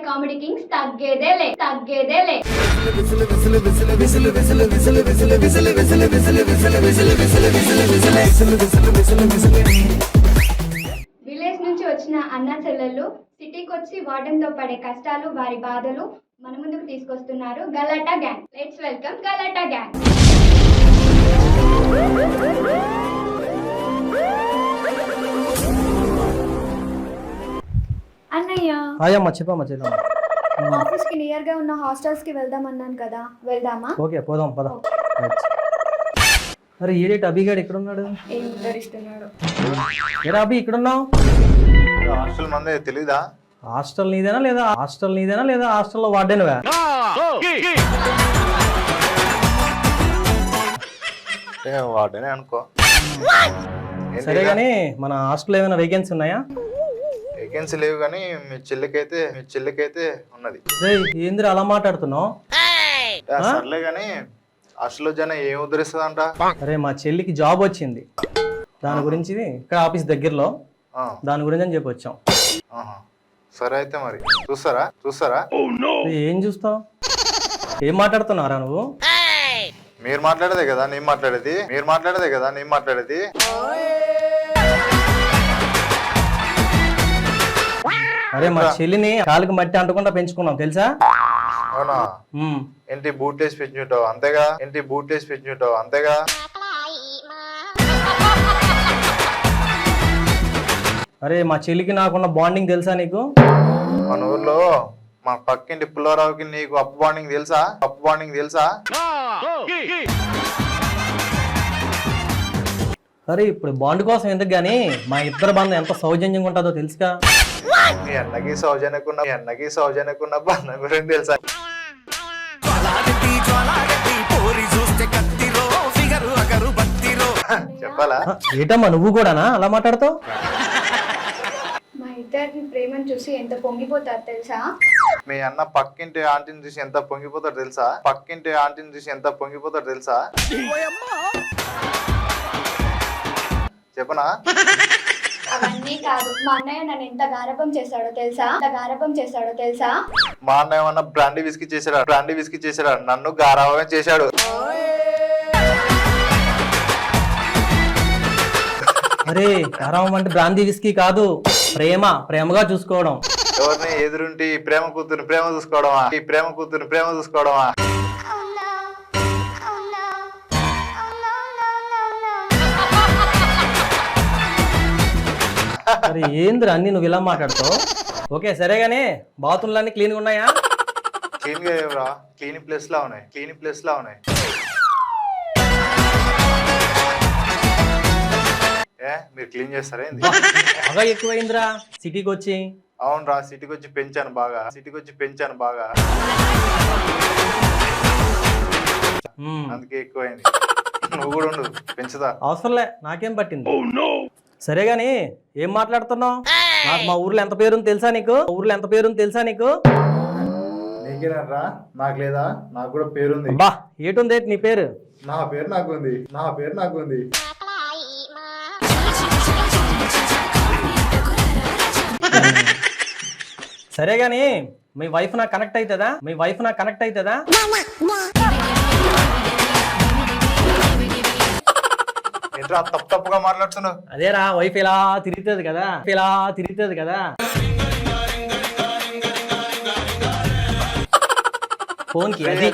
Comedy Kings తగ్గేదేలే. Village నుంచి వచ్చిన అన్న చెల్లెళ్ళు సిటీకి వచ్చి వార్డెన్తో పడే కష్టాలు, వారి బాధలు మన ముందుకు తీసుకొస్తున్నారు Galatta gang. Let's welcome Galatta gang. అన్నయ్య, అయ్యమ్మ చెప్పమ్మా చేద్దాం. ఆఫీస్ కి నియర్ గా ఉన్న హాస్టల్స్ కి వెళ్దాం అన్నాను కదా, వెళ్దామా? ఓకే పోదాం పద. అరే ఏడేటి అభిగాడు ఎక్కడ ఉన్నాడు? ఏం ఉద్ధరిస్తున్నాడు? ఏరా అభి ఇక్కడ ఉన్నావు? హాస్టల్ మందే తెలీదా? హాస్టల్ నీదేనా లేదా హాస్టల్లో వార్డెన్వా? వాడనే అనుకో. సరే కానీ మన హాస్టల్లో ఏమైనా వేకెన్సీ ఉన్నాయా? వేకెన్సీ లేవు కానీ మీ చెల్లికైతే ఉన్నది. ఏందిరా అలా మాట్లాడుతున్నావు? సర్లే కానీ హాస్టల్లో జనం ఏం ఉద్ధరిస్తుందంట? అరే మా చెల్లికి జాబ్ వచ్చింది, దాని గురించి ఇక్కడ ఆఫీస్ దగ్గరలో, దాని గురించి అని చెప్పి వచ్చాం. సరే అయితే మరి చూస్తారా? ఏం చూస్తావు? ఏం మాట్లాడుతున్నారా నువ్వు? మీరు మాట్లాడేదే కదా నేను మాట్లాడేది. అరే మా చెల్లిని కాలుకి మట్టి అంటకుండా పెంచుకున్నాం తెలుసా? అవునా? ఏంటి బూట్ వేసి పెంచుంటావు అంతేగా? అరే మా చెల్లికి నాకున్న బాండింగ్ తెలుసా నీకు? మన ఊర్లో మా పక్కింటి పుల్లారావుకి నీకు అప్పు బాండింగ్ తెలుసా? అరే ఇప్పుడు బాండ్ కోసం ఎందుకు గానీ మా ఇద్దరు బంధం ఎంత సౌజన్యంగా ఉంటుందో తెలుసుగా? మీ అన్నకి సౌజన్యకున్న బంధం గురించి తెలుసా? చెప్పాలా? ఏటమ్మా నువ్వు కూడానా అలా మాట్లాడతావు? మా ఇద్దరిని ప్రేమను చూసి ఎంత పొంగిపోతారు తెలుసా? మీ అన్న పక్కింటి ఆంటీని చూసి ఎంత పొంగిపోతాడు తెలుసా? చెప్పనా? అవన్నీ కాదు, మా అన్నయ్య నన్ను ఎంత గారభం చేశాడో తెలుసా? మా అన్న ఏమన్నా బ్రాండీ విస్కీ చేశాడు, నన్ను గారాభమే చేశాడు. అరే గారాభం అంటే బ్రాందీ విస్కీ కాదు, ప్రేమగా చూసుకోవడం. ఎవరిని ఎదురుంటి ప్రేమ కూతురు ప్రేమ చూసుకోవడమా? అరే ఏంద్ర అన్ని నువ్వు ఇలా మాట్లాడతావు? ఓకే సరే గానీ బాత్రూమ్లు అన్ని క్లీన్గా ఉన్నాయా? క్లీన్ ప్లేస్ లా ఉన్నాయి. మీరు క్లీన్ చేస్తారా? బాగా ఎక్కువైందిరా సిటీకి వచ్చి. అవునరా, సిటీకి వచ్చి పెంచాను బాగా, అందుకే ఎక్కువైంది. నువ్వు కూడా ఉండు, పెంచుదా. అవసరంలే, నాకేం పట్టింది. సరే గాని ఏం మాట్లాడుతున్నావు? నాకు మా ఊర్లో ఎంత పేరుంది తెలుసా నీకు? నీకేనరా? నాకు లేదా? నాకు కూడా పేరుంది. బా ఏటుంది నీ పేరు? నా పేరు నాకుంది. సరే గాని మీ వైఫ్ నాకు కనెక్ట్ అవుతుందా? ఏంట్రా తప్పుగా మాట్లాడుతున్నావు? అదేరా వైఫ్ ఇలా తిరుగుతుంది కదా. ఫోన్ కి అది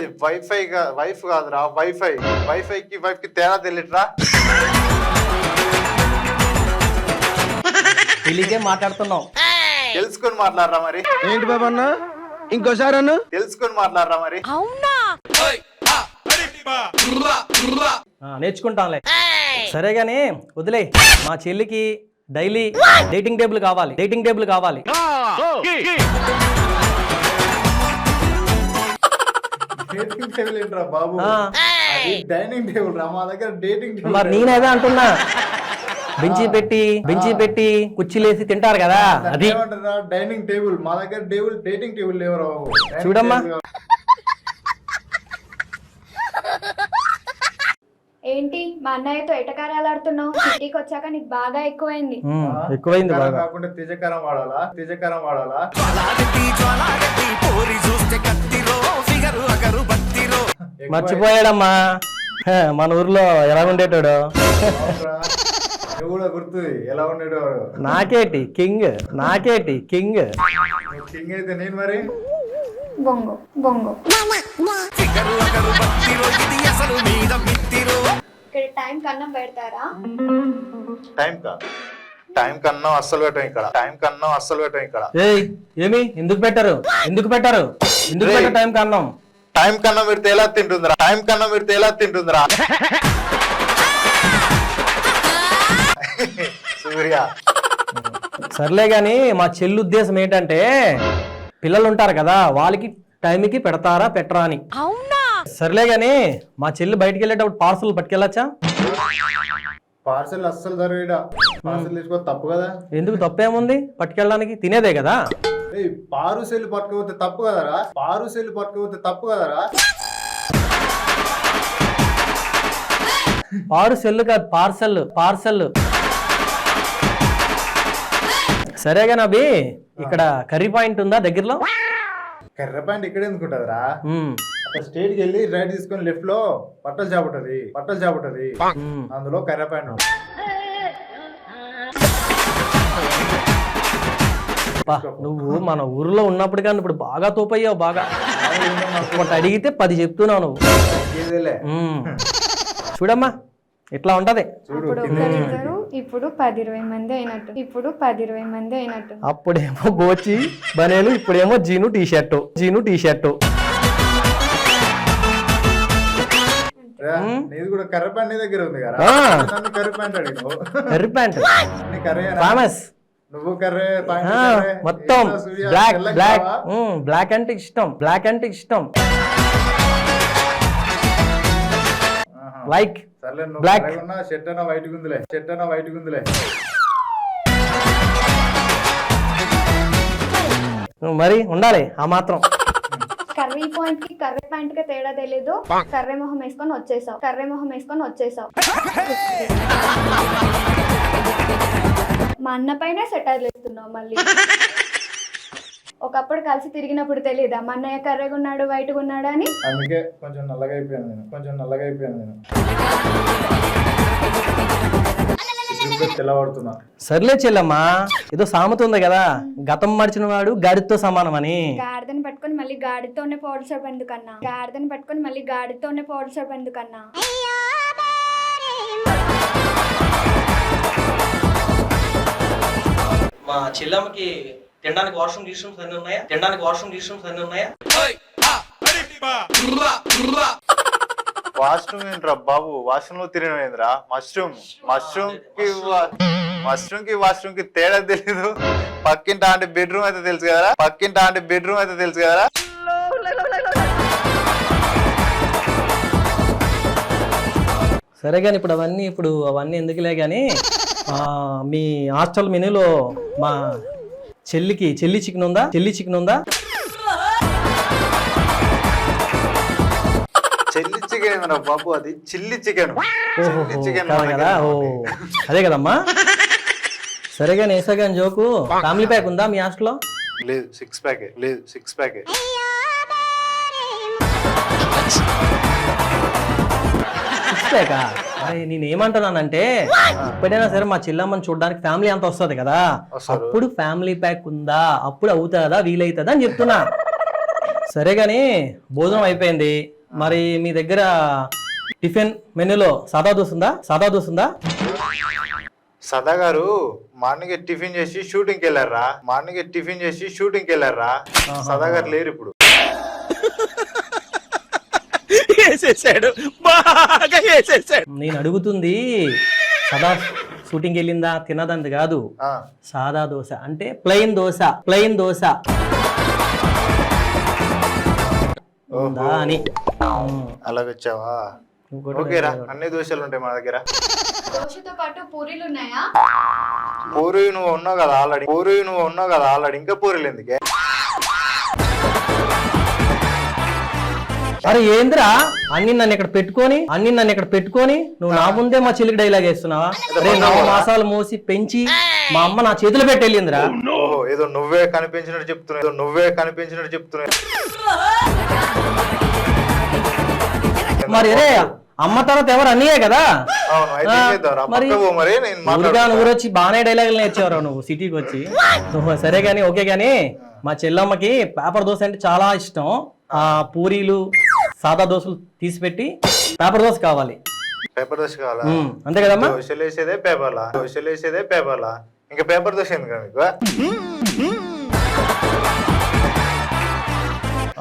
వైఫ్ కాదురా, వైఫ్ కి తేడా తెలియట్రా? తెలియకే మాట్లాడుతున్నావు. తెలుసుకొని మాట్లాడరా మరి. ఏంటి బాబా అన్న ఇంకోసారి అన్న తెలుసుకొని మాట్లాడరా మరి. నేర్చుకుంటాంలే. సరే గాని వదిలే, మా చెల్లికి డైలీ డేటింగ్ టేబుల్ కావాలి. డైనింగ్ టేబుల్ ఏంట్రా బాబు? డైనింగ్ టేబుల్ రా, మా దగ్గర డేటింగ్ టేబుల్. మరి నేనేదా అంటున్నా, బెంచి పెట్టి కుర్చీలేసి తింటారు కదా, అది డైనింగ్ టేబుల్. మా దగ్గర డేటింగ్ టేబుల్ లేవరా బాబు. చూడమ్మా. ఏంటి మా అన్నయ్యతో ఎటకారాలాడుతున్నావు? సిటీకి వచ్చాక నీకు బాగా ఎక్కువైంది. ఎక్కువైంది కాకుండా తిజకరం వాడాలా? మర్చిపోయాడమ్మా. మన ఊర్లో ఎలా ఉండేటాడు? నువ్వు కూడా గుర్తు ఎలా ఉండేవాడు? నాకేటి కింగ్, నాకేటి కింగ్. కింగ్ అయితే నేను మరి బొంగు బొంగు. ఇక్కడ టైం కన్నా పెడతారా? టైం కన్నా అస్సలు పెట్టాం ఇక్కడ. టైం కన్నా అస్సలు పెట్టాం ఇక్కడ. ఏయ్ ఏమి ఎందుకు పెట్టారు? ఎందుకు పెట్టారు? ఎందుకు పెట్టారు టైం కన్నం? టైం కన్నా పెడితే ఎలా తింటుందిరా? టైం కన్నా పెడితే ఎలా తింటుందిరా? సూర్య సర్లే గాని మా చెల్లి ఉద్దేశం ఏంటంటే పిల్లలు ఉంటారు కదా వాళ్ళకి టైంకి పెడతారా పెట్టరా అని. సర్లే గాని మా చెల్లి బయటికి వెళ్ళేటప్పుడు పార్సల్ పట్టుకెళ్ళచ్చా? పార్సల్ అస్సలు జరగడా. పార్సల్ తీసుకో తప్పు కదా. ఎందుకు తప్పేముంది? పట్టుకెళ్ళడానికి తినేదే కదా. పారుసెల్లు పట్టుకోపోతే తప్పు కదరా. పారుసెల్లు పట్టుకోపోతే తప్పు కదరా. పార్సెల్ కాదు పార్సల్, పార్సల్. సరేగా నబి ఇక్కడ కర్రీ పాయింట్ ఉందా దగ్గరలో? కర్ర పాయింట్ ఇక్కడ ఎందుకుంటదిరా? ఉమ్, అక్కడ స్టేట్ కి వెళ్ళి రైట్ తీసుకొని లెఫ్ట్ లో బట్టల షాప్ ఉంటది. ఉమ్. అందులో కర్ర పాయింట్ ఉంటుంది. అబ్బా, నువ్వు మన ఊర్లో ఉన్నప్పుడు కానీ ఇప్పుడు బాగా తోపయ్యావు బాగా. ఒకటి అడిగితే 10 చెప్తున్నావు నువ్వు. ఏదేలే. చూడమ్మా ఇట్లా ఉంటది. అప్పుడు ఒకరిద్దరు, ఇప్పుడు 10-20 మంది అయినట్టు. ఇప్పుడు 10-20 మంది అయినట్టు. అప్పుడేమో గోచి బనేలు, ఇప్పుడేమో జీను టీ షర్టు, జీను టీ షర్టు. నీది కూడా కర్ర పాయింట్ నీ దగ్గర ఉంది కదా. నన్ను కర్ర పాయింట్ అడిగావు. కర్రీ ప్యాంట్ నీ కర్రేనా? ఫేమస్. నువ్వు కర్రే పాయింట్ మొత్తం బ్లాక్ బ్లాక్. బ్లాక్ అంటే ఇష్టం, బ్లాక్ అంటే ఇష్టం. లైక్ సర్లే నువ్వు బ్లాక్. ఉన్నా షర్ట్ అయినా వైట్ గుందిలే. షర్ట్ అయినా వైట్ గుందిలే. మరి ఉండాలి ఆ మాత్రం. కర్రీ పాయింట్ కి కర్రీ పాయింట్ కి తేడా తెలీదు. కర్రీ మొహం వేసుకొని వచ్చేసావు. కర్రీ మొహం వేసుకొని వచ్చేసావు. మా అన్న పైన సెటైర్లు వేస్తున్నావు మళ్ళీ. ఒకప్పుడు కలిసి తిరిగినప్పుడు తెలియదా మా అన్నయ్య కర్రెగా ఉన్నాడు వైట్గా ఉన్నాడు అని? అందుకే కొంచెం నల్లగా అయిపోయాను నేను. తెల్లబడుతున్నా. సర్లే చెల్లమ్మా, ఏదో సామెత ఉంది కదా, గతం మడిచిన వాడు గాడితో సమానం అని. గాడిదని పట్టుకొని మళ్ళీ గాడితోనే పోల్చడం ఎందుకన్నా? గాడిదని పట్టుకొని మళ్ళీ గాడితోనే పోల్చడం ఎందుకన్నా? మా చెల్లమ్మకి తినడానికి వాష్రూమ్ గిష్రూమ్స్ అన్ని ఉన్నాయా? తినడానికి వాష్రూమ్ గిష్రూమ్స్ అన్ని ఉన్నాయా? వాష్రూమ్ ఏంట్రా బాబు? వాష్రూమ్ లో తిరిగినరా? మష్రూమ్ కి వాష్రూమ్ కి తేడా తెలీదు. పక్కింటి ఆంటీ బెడ్రూమ్ అయితే తెలుసు కదరా. సరే కానీ ఇప్పుడు అవన్నీ ఎందుకులే కానీ మీ హాస్టల్ మెనూలో మా చెల్లి చికెన్ ఉందా? చెల్లి చికెన్ ఏమరా బాబు? అది చిల్లి చికెన్. కదా. ఓ అదే కదమ్మా. సరే కానీ వేసా కానీ జోకు, ఫ్యామిలీ ప్యాక్ ఉందా మీ హాస్టల్లో? లేదు, 6 ప్యాకే. నేనేమంటున్నానంటే ఎప్పుడైనా సరే మా చెల్లమ్మని చూడడానికి ఫ్యామిలీ అంతా వస్తుంది కదా, అప్పుడు ఫ్యామిలీ ప్యాక్ ఉందా, అప్పుడు అవుతుందా వీలవుతుందా అని చెప్తున్నా. సరే గాని భోజనం అయిపోయింది, మరి మీ దగ్గర టిఫిన్ మెనూలో సాదా దోశ ఉందా? సదా గారు మార్నింగ్ టిఫిన్ చేసి షూటింగ్కి వెళ్ళారా. సదా గారు లేరు ఇప్పుడు. నేను అడుగుతుంది సదా షూటింగ్ వెళ్ళిందా తినదంది కాదు. సాదా దోశ అంటే ప్లెయిన్ దోశ ఉందా అని. అలాగొచ్చావా? ఓకేరా, అన్ని దోశలు ఉంటాయి మన దగ్గర. దోశతో పాటు పూరీలు ఉన్నాయా? పూరి నువ్వు ఉన్నావు కదా ఆల్రెడీ, ఇంకా పూరీలు ఎందుకే? అరే ఏంద్రా అన్ని నన్ను ఇక్కడ పెట్టుకొని నువ్వు నా ముందే మా చెల్లికి డైలాగ్ వేస్తున్నావా? అరే 9 మాసాలు మోసి పెంచి మా అమ్మ నా చేతిలో పెట్టి వెళ్ళిందిరా. ఏదో నువ్వే కనిపించినట్టు చెప్తున్నా. మరి అరే అమ్మ తర్వాత ఎవరు అన్నయ్యే కదా అవును అయితే ఏం చేద్దాంరా? మరి పక్కకు పో మరి నేను ఊరిగా మాట్లాడుతా. ఊరొచ్చి బాగానే డైలాగులు నేర్చేవారు నువ్వు సిటీకి వచ్చి. సరే గానీ ఓకే గానీ మా చెల్లమ్మకి పేపర్ దోశ అంటే చాలా ఇష్టం. ఆ పూరీలు సాదా దోశలు తీసిపెట్టి పేపర్ దోశ కావాలి. పేపర్ దోశ కావాలా? అంతే కదమ్మా? దోశలు వేసేదే పేపర్లా ఇంకా పేపర్ దోశ ఎందుకు మీకు?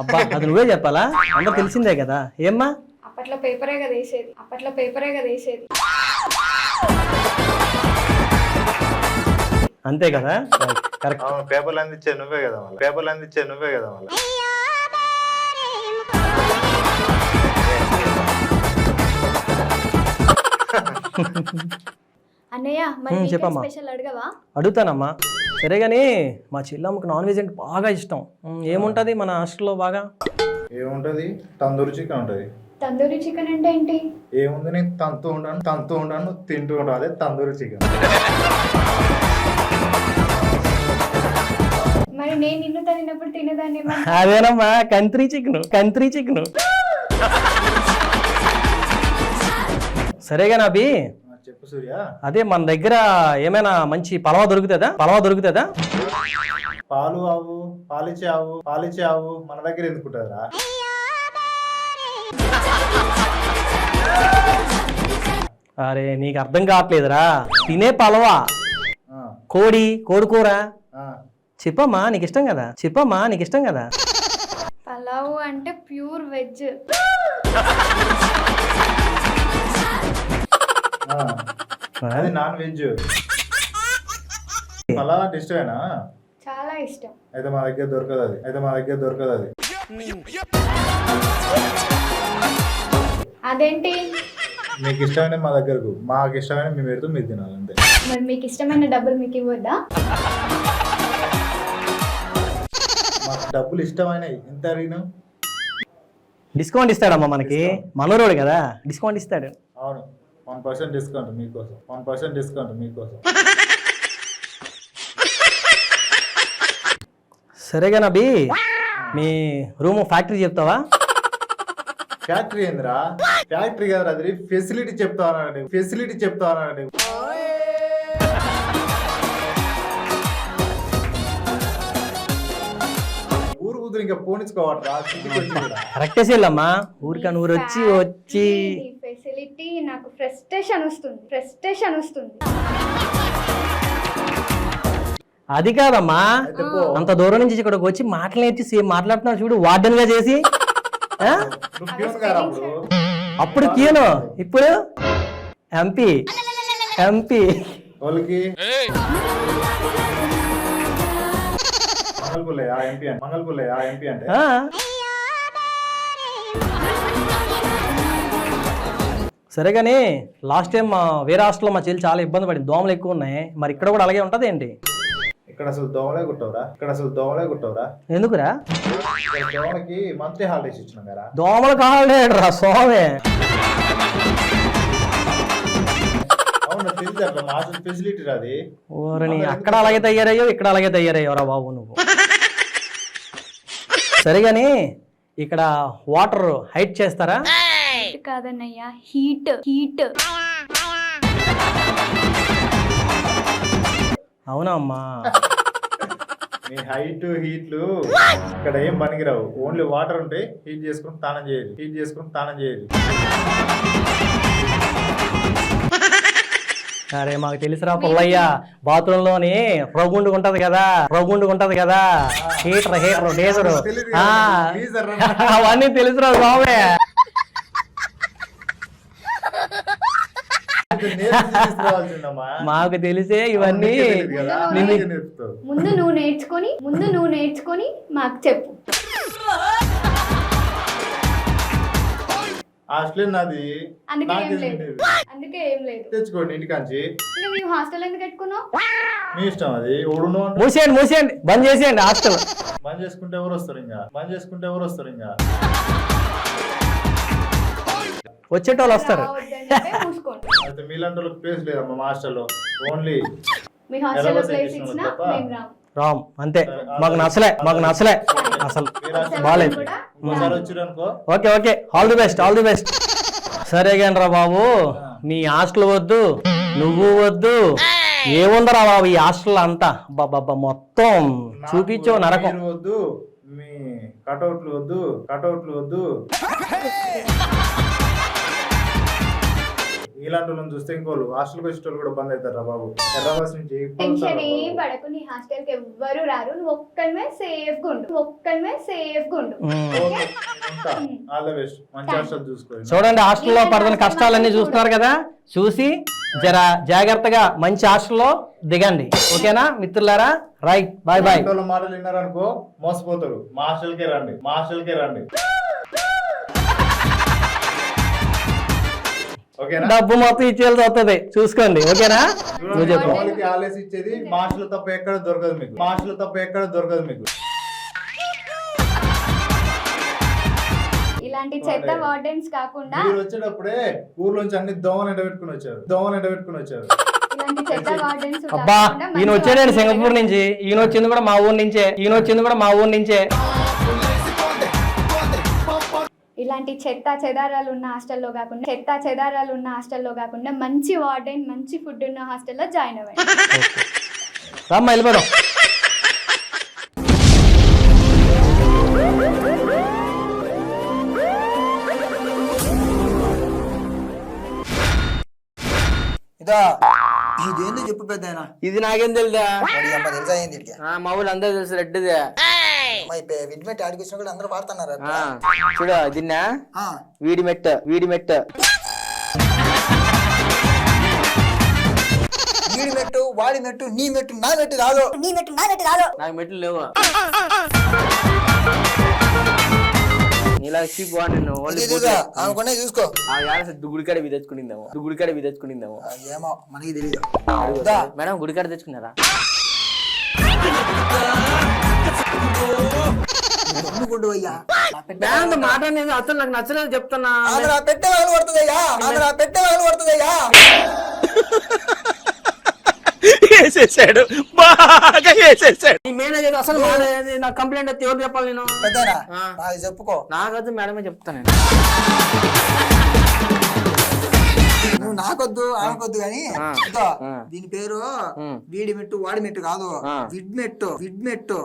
అబ్బా అది నువ్వే చెప్పాలా? అందరూ తెలిసిందే కదా. ఏమ్మా అప్పట్లో పేపరే కదా వేసేది. అంతే కదా, కరెక్ట్. అవును పేపర్లు అందించే నువ్వే కదా మళ్ళీ. అన్నయ్య మరి చెప్పమ్మా. స్పెషల్ అడగవా? అడుగుతానమ్మా. సరే గానీ మా చెల్లమ్మకి నాన్ వెజ్ అంటే బాగా ఇష్టం. ఏముంటది మన హాస్టల్లో బాగా? ఏముంటది? తందూరి చికెన్ ఉంటది. తందూరి చికెన్ అంటే ఏంటి? ఏముంది, నేను తంతూ ఉంటాను తింటూ ఉంటాను, అదే తందూరి చికెన్. మరి నేను నిన్ను తిన్నప్పుడు తినేదాన్ని అదేనమ్మా కంత్రీ చికెన్. సరేగా నాబి చెప్పు సూర్య. అదే మన దగ్గర ఏమైనా మంచి పలవా దొరుకుతుందా? పాలు ఆవు పాలిచ్చే ఆవు మన దగ్గర ఎందుకుంటారా? అరే నీకు అర్థం కావట్లేదురా. తినే పలవా కోడి కూర. చెప్పమ్మా నీకు ఇష్టం కదా. పలావ్ అంటే ప్యూర్ వెజ్. అది నాన్ వెజ్. పలావ్ అంటే ఇష్టమేనా? చాలా ఇష్టం. అయితే మా దగ్గర దొరకదు అది. అదేంటి? మీకు ఇష్టమైన మా దగ్గరకు, మాకు ఇష్టమైన మేము పెడుతూ మీరు తినాలి అంతే. మరి మీకు ఇష్టమైన డబ్బులు మీకు ఇవ్వద్దా? మాకు డబ్బులు ఇష్టమైనవి ఎంత అడిగినా డిస్కౌంట్ ఇస్తాడమ్మా మనకి. మనోరోడు కదా, డిస్కౌంట్ ఇస్తాడు. అవును 1% డిస్కౌంట్ మీకోసం. సరేగా నబి మీ రూమ్ ఫ్యాక్టరీ చెప్తావా? ఫ్యాక్టరీ ఏందిరా? ఫ్యాక్టరీ కదా అది, ఫెసిలిటీ చెప్తానండి. ఊరు కూతురు ఇంకా పోనిచ్చుకోవట్రా. కరెక్టే చెల్లమ్మా. ఊరికని ఊరు వచ్చి ఫెసిలిటీ నాకు ఫ్రస్ట్రేషన్ వస్తుంది. అది కాదమ్మా, అంత దూరం నుంచి ఇక్కడికి వచ్చి మాటలు నేర్చి సేమ్ మాట్లాడుతున్నావు చూడు, వార్డెన్ గా చేసి. అప్పుడు కీను, ఇప్పుడు ఎంపీ. వాళ్ళకి మంగళపుల్లయ్య ఎంపీ అంటే. సరే కానీ లాస్ట్ టైం వేరే హాస్టల్లో మా చెల్లి చాలా ఇబ్బంది పడింది, దోమలు ఎక్కువ ఉన్నాయి. మరి ఇక్కడ కూడా అలాగే ఉంటది ఏంటి? ఇక్కడ అసలు దోమలే కుట్టవురా. ఎందుకురా? దోమలకి మంత్లీ హాలిడేస్ ఇచ్చినాం కదా. దోమలు హాలిడే రా సోమే. అవును తెలుసు, అట్లా మాస్టర్ ఫెసిలిటీ రాది. ఓరని అక్కడ అలాగే తయారయ్యో, ఇక్కడ అలాగే తయారయ్యో రా బాబు నువ్వు. సరే కానీ ఇక్కడ వాటర్ హైట్ చేస్తారా? కాదన్నయ్య, హీట్. అవునా అమ్మా? మీ హైట్ హీట్లు ఇక్కడ ఏం పనికిరావు. ఓన్లీ వాటర్ ఉంటే హీట్ చేసుకుని స్నానం చేయాలి. అరే మాకు తెలుసురా పుల్లయ్య, బాత్రూమ్ లోని రౌండ్ ఉంటది కదా, హీటర్ డేజరు అవన్నీ తెలుసురా బాబే. మాకు తెలిసే ఇవన్నీ. ముందు నువ్వు నేర్చుకొని మాకు చెప్పు. హాస్టల్ నాది, అందుకే ఏం లేదు. తెచ్చుకోండి ఇంటికాంచి. మేము హాస్టల్ ఎందుకు కట్టుకున్నావు? మీ ఇష్టం అది. మూసేయండి, బంద్ చేసేయండి హాస్టల్. బంద్ చేసుకుంటే ఎవరు వస్తారు ఇంకా? వచ్చేటోళ్ళు వస్తారు. అయితే మీలాంటి వాళ్ళకి ప్లేస్ లేదమ్మా మా హాస్టల్లో. ఓన్లీ మీ హాస్టల్లో ప్లేస్ ఇచ్చినా మేము రామ్ అంతే. మాకు నచ్చలే అసలు బాగాలేదు. ఒకసారి వచ్చిరనుకో. Okay all the best. సరే కానీ రా బాబు, నీ హాస్టల్ వద్దు, నువ్వు వద్దు, ఏముందరా బాబు ఈ హాస్టల్ అంతా బాబా మొత్తం చూపించో నరకం. మీరు వద్దు, మీ కటౌట్లు వద్దు. ఇలాంటి వాళ్ళని చూస్తే ఇంకోళ్ళు హాస్టల్కి వచ్చేటోళ్ళు కూడా బంద్ అవుతారా బాబు. హైదరాబాద్ నుంచి టెన్షన్ ఏం పడకు, నీ హాస్టల్ కి ఎవ్వరు రారు, నువ్వు ఒక్కనివే సేఫ్ గా ఉండు. ఆల్ ద బెస్ట్, మంచి హాస్టల్ చూసుకోండి. చూడండి హాస్టల్లో పడుతున్న కష్టాలన్నీ చూస్తున్నారు కదా, చూసి జర జాగ్రత్తగా మంచి హాస్టల్లో దిగండి. ఓకేనా మిత్రులారా? Right, bye bye. వాళ్ళ మాటలు విన్నారనుకో మోసపోతారు. మా హాస్టల్కే రండి. ఓకేనా? డబ్బు మొత్తం ఇచ్చేయాల్సి వస్తుంది, చూసుకోండి. ఓకేనా? నువ్వు చెప్పు. వాళ్ళకి ఆలేసి ఇచ్చేది మా హాస్టల్ తప్ప ఎక్కడ దొరకదు మీకు. ఇలాంటి చెత్త వార్డెన్స్ కాకుండా మీరు వచ్చేటప్పుడే ఊర్లోంచి అన్ని దోమలు ఎండబెట్టుకుని వచ్చారు. ఇలాంటి చెత్త వార్డెన్స్ అబ్బా, ఈయన వచ్చాడండి సింగపూర్ నుంచి, ఈయన వచ్చింది కూడా మా ఊరు నుంచే. ఇలాంటి చెత్త చెదారాలు ఉన్న హాస్టల్లో కాకుండా మంచి వార్డెన్, మంచి ఫుడ్ ఉన్న హాస్టల్లో జాయిన్ అవ్వండి. రమ్మా వెళ్ళిపోదాం. ఇదా ఇదేందో చెప్పు పెద్దాయన. ఇది నాకేం తెలుదా? తెలుసా ఏంది ఇడికి? మా ఊళ్ళు అందరూ తెలుసు రెడ్డిదే. విడిమెట్ ఆడికి వచ్చినా కూడా అందరూ వాడుతున్నారు. చూడ దీన్నా వీడి మెట్ట వీడి మెట్టు, వాడి మెట్టు, నీ మెట్టు, నా మెట్టు కాదు. నాకు మెట్లు లేవు. ఇలా చీప్ నిన్ను అనుకునే చూసుకో. గుడికాడ ఇవి తెచ్చుకునిందేమో. ఏమో మనకి తెలియదు. మేడం గుడికాడ తెచ్చుకున్నారా? మాట అనేది అసలు నాకు నచ్చలేదు చెప్తున్నా. పెట్టే వాళ్ళు పడుతుందయ్యా. వేసేసాడు, బాగా వేసేసాడు. ఈ మేనేజర్ అసలు నాకు కంప్లైంట్ అయితే ఎవరు చెప్పాలి? నేను పెద్దనా నాకు చెప్పుకో. నాకైతే మేడమే చెప్తాను. నువ్వు నాకొద్దు ఆమెకొద్దు గాని దీని పేరు వీడి మెట్టు, వాడి మెట్టు కాదు, విడ్ మెట్టు.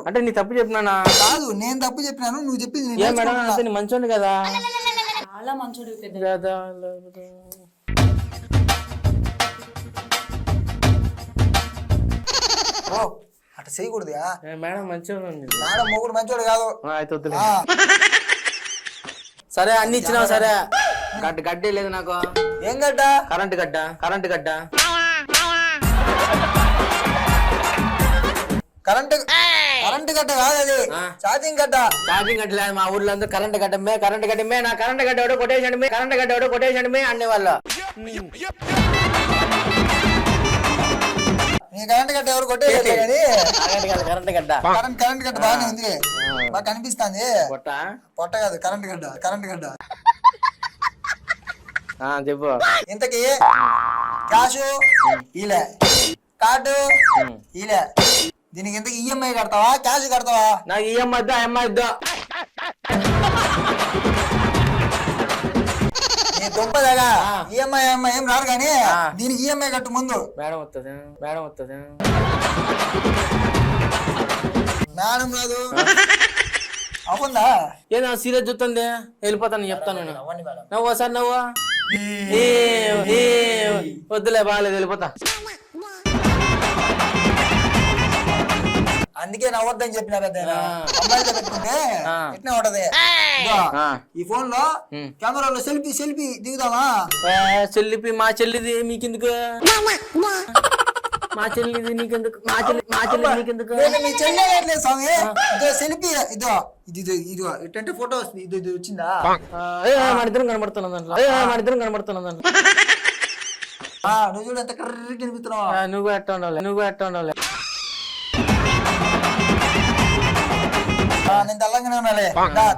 అంటే నీ తప్పు చెప్పినా? కాదు, నేను తప్పు చెప్పినాను, నువ్వు చెప్పింది మేడం మంచోండి కదా. చాలా మంచోడు కదా. అట్లా చేయకూడదు. మేడం మంచోడు. మేడం మొగుడు మంచోడు కాదు. సరే అన్ని ఇచ్చినావు. సరే గడ్డే లేదు నాకు. ఏం గడ్డ? కరెంట్ గడ్డ. కరెంట్ గడ్డ కాదు, అది ఛార్జింగ్ గడ్డ. లేదు మా ఊర్లో అందరూ కరెంట్ గడ్డమే నా కరెంట్ గడ్డ ఎవడో కొట్టేసండి అనేవాళ్ళు. నీ కరెంట్ గడ్డ ఎవరు కొట్టేయాలి కానీ కరెంట్ గడ్డ బాగానే ఉంది, బాగా కనిపిస్తుంది. పొట్ట కాదు, కరెంట్ గడ్డ. చెప్పు. ఇంతకీ క్యాష్ ఈలే, కార్డు ఈలే. దీనికి ఇంతకీ ఈఎంఐ కడతావా, క్యాష్ కడతావా? నాకు ఈఎంఐ ఇద్దా. నీ దుంపదగా ఈఎంఐ ఏం రాదు కానీ దీనికి ఈఎంఐ కట్టు ముందు. మేడం వస్తుంది. మేడం రాదు, అవుందా? ఏదో సీరియస్ చూస్తుంది, వెళ్ళిపోతాను చెప్తాను నేను. నవ్వు సార్ నవ్వు. వద్దులే బాగాలేదు, వెళ్ళిపోతా. అందుకే నవ్వద్దని చెప్పిన పెద్ద అమ్మాయితో పెట్టుకుంటే ఎట్లా ఉంటది. ఈ ఫోన్ లో కెమెరాలో సెల్ఫీ దిగుదామా? సెల్ఫీ మా చెల్లిది మీకెందుకు? మా చెల్లిది నీకెందుకు? మా చెల్లి నీకెందుకు? మీ చెల్లి స్వామి, ఇదో సెల్ఫీ, ఇదిగో ఇట్టంటే ఫోటో వస్తుంది. ఇది వచ్చిందా? మన ఇద్దరం కనబడుతున్నాం దాంట్లో. నువ్వు చూడు ఎంత కర్రీ కనిపిస్తున్నావా? నువ్వు ఎట్లా ఉండాలి. నేను తెల్లంగానే ఉన్నాలే,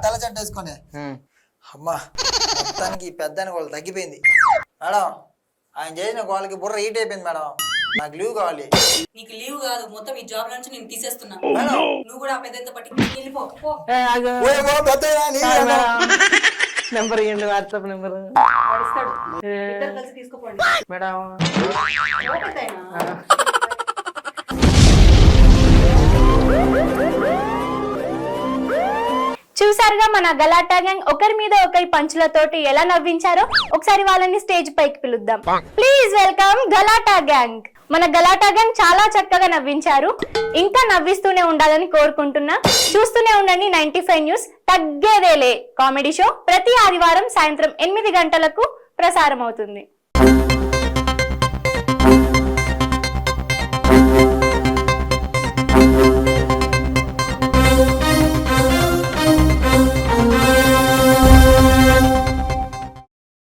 తెల్ల చెట్టు వేసుకొని. అమ్మా మొత్తానికి పెద్దానికి వాళ్ళు తగ్గిపోయింది మేడం. ఆయన చేసిన వాళ్ళకి బుర్ర హీట్ అయిపోయింది మేడం. నాకు లీవ్ కావాలి. నీకు లీవ్ కాదు, మొత్తం ఈ జాబ్ నుంచి నేను తీసేస్తున్నా. నువ్వు కూడా ఆ పెద్ద పట్టి వెళ్ళిపో. నెంబర్ ఇవ్వండి, వాట్సాప్ నెంబర్. వాడు ఇస్తాడు. ఇద్దరు కలిసి తీసుకోపోండి. మేడం ఓకేనా? చూసారుగా మన గలాటా గ్యాంగ్ ఒకరి మీద ఒకరి పంచులతోటి ఎలా నవ్వించారో. ఒకసారి వాళ్ళని స్టేజ్ పైకి పిలుద్దాం. Please welcome Galatta gang. మన గలాటా గ్యాంగ్ చాలా చక్కగా నవ్వించారు. ఇంకా నవ్విస్తూనే ఉండాలని కోరుకుంటున్నా. చూస్తూనే ఉండండి 95 న్యూస్. తగ్గేదేలే కామెడీ షో ప్రతి ఆదివారం సాయంత్రం 8 గంటలకు ప్రసారం అవుతుంది.